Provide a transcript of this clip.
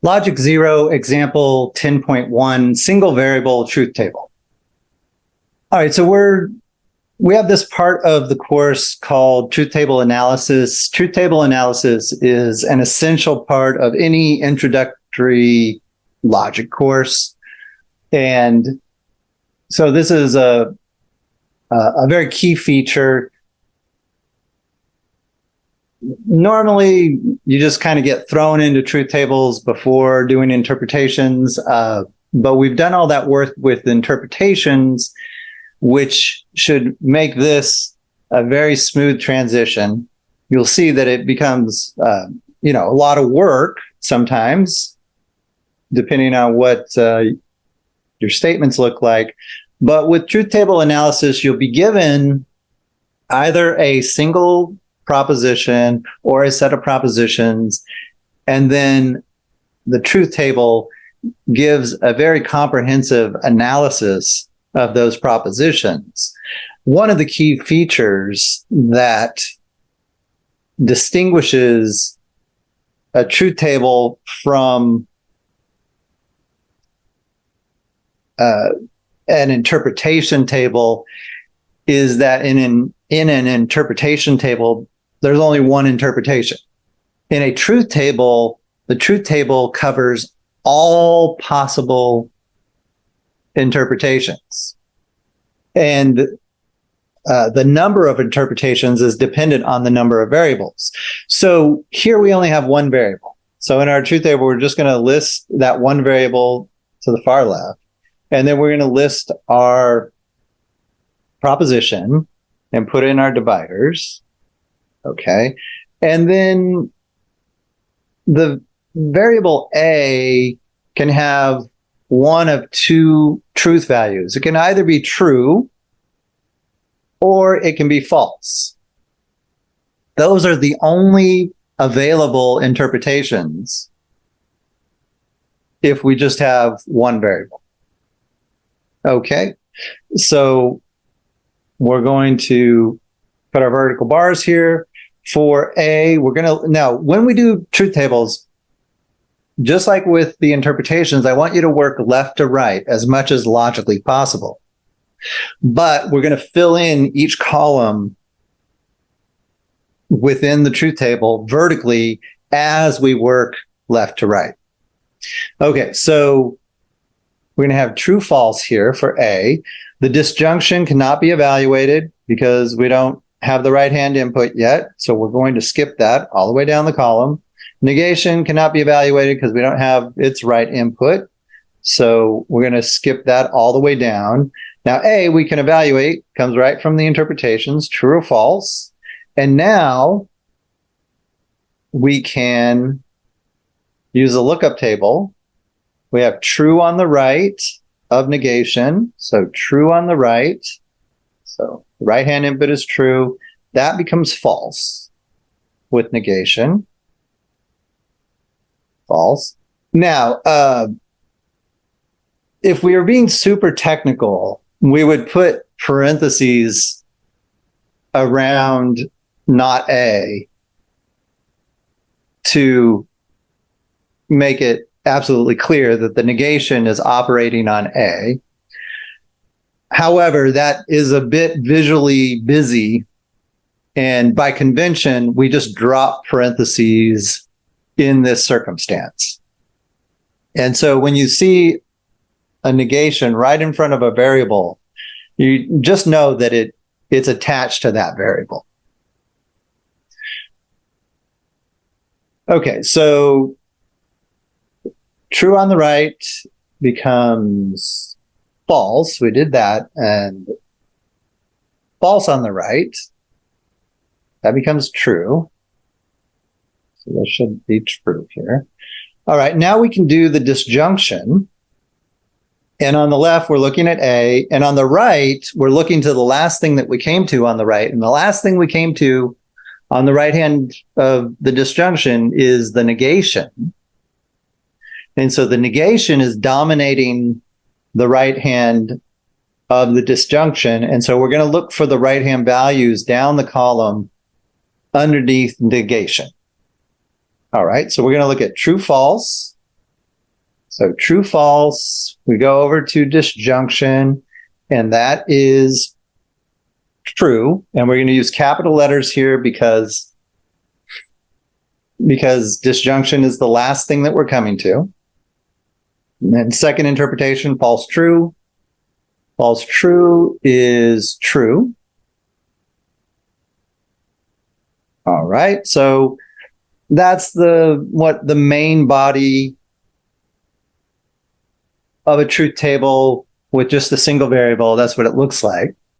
Logic 0, example 10.1, single variable truth table. All right, so we have this part of the course called truth table analysis. Truth table analysis is an essential part of any introductory logic course. And so this is a very key feature. Normally, you just kind of get thrown into truth tables before doing interpretations, but we've done all that work with interpretations, which should make this a very smooth transition. You'll see that it becomes, a lot of work sometimes, depending on what your statements look like. But with truth table analysis, you'll be given either a single proposition or a set of propositions, and then the truth table gives a very comprehensive analysis of those propositions. One of the key features that distinguishes a truth table from an interpretation table is that in an interpretation table, there's only one interpretation. In a truth table, the truth table covers all possible interpretations. And the number of interpretations is dependent on the number of variables. So here we only have one variable. So in our truth table, we're just going to list that one variable to the far left. And then we're going to list our proposition and put in our dividers. Okay. And then the variable A can have one of two truth values. It can either be true or it can be false. Those are the only available interpretations if we just have one variable. Okay. So we're going to put our vertical bars here. For A, now, when we do truth tables, just like with the interpretations, I want you to work left to right as much as logically possible. But we're going to fill in each column within the truth table vertically as we work left to right. Okay, so we're going to have true, false here for A. The disjunction cannot be evaluated because we don't have the right-hand input yet, so we're going to skip that all the way down the column. Negation cannot be evaluated because we don't have its right input, so we're going to skip that all the way down. Now, A, we can evaluate, comes right from the interpretations, true or false, and now we can use a lookup table. We have true on the right of negation, so true on the right, so the right-hand input is true. That becomes false with negation. False. Now, if we are being super technical, we would put parentheses around not A to make it absolutely clear that the negation is operating on A. However, that is a bit visually busy, and by convention, we just drop parentheses in this circumstance. And so when you see a negation right in front of a variable, you just know that it's attached to that variable. Okay, so true on the right becomes false. We did that. And false on the right, that becomes true. So that should be true here. All right, now we can do the disjunction. And on the left, we're looking at A. And on the right, we're looking to the last thing that we came to on the right. And the last thing we came to on the right hand of the disjunction is the negation. And so the negation is dominating the right hand of the disjunction. And so we're going to look for the right hand values down the column underneath negation. All right, so we're going to look at true, false. So true, false. We go over to disjunction, and that is true. And we're going to use capital letters here because disjunction is the last thing that we're coming to. And then second interpretation, false, true. False, true is true. All right. So that's what the main body of a truth table with just a single variable. That's what it looks like.